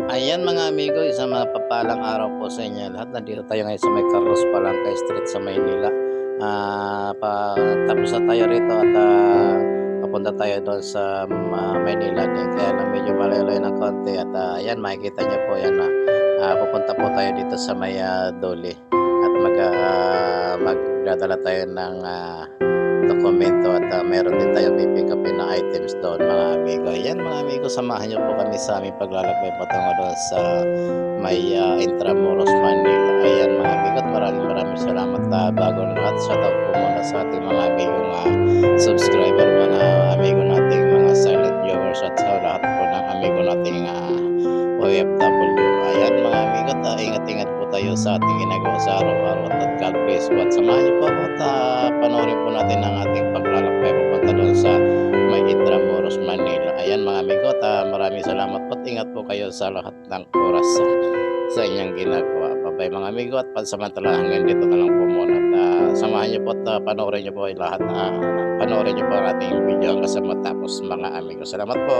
Ayan mga amigo, isang mapapalang araw po sa inyo lahat. Nandito tayo ngayon sa may Carlos Palangka Street sa Maynila. Tapos na tayo rito at papunta tayo doon sa Maynila din. Kaya lang medyo malayo ng konti at ayan makikita nyo po yan na pupunta po tayo dito sa may Doli at magdadala tayo ng dokumento at meron din tayong pipick upin na items doon mga amigo. Ayan mga amigo, samahan nyo po kami sa aming paglalakbay patungo doon sa may Intramuros, Manila. Ayan mga amigo, at maraming salamat bago ng lahat. Shout out po muna sa ating mga amigong subscriber, mga amigo nating mga silent viewers at sa lahat po ng amigo nating OFW. Ayan mga amigo, ingat-ingat po tayo sa ating ginagawa sa araw-araw at God bless po. At samahan niyo po ako at panoorin po natin ang ating paglalakbay papunta doon sa may Intramuros, Manila. Ayan mga amigo, at maraming salamat po at ingat po kayo sa lahat ng oras sa inyong ginagawa. Bye mga amigo, at pansamantala hanggang dito na lang po muna. At samahan niyo po at panoorin niyo po lahat panoorin niyo po ang ating video hanggang sa matapos mga amigo. Salamat po.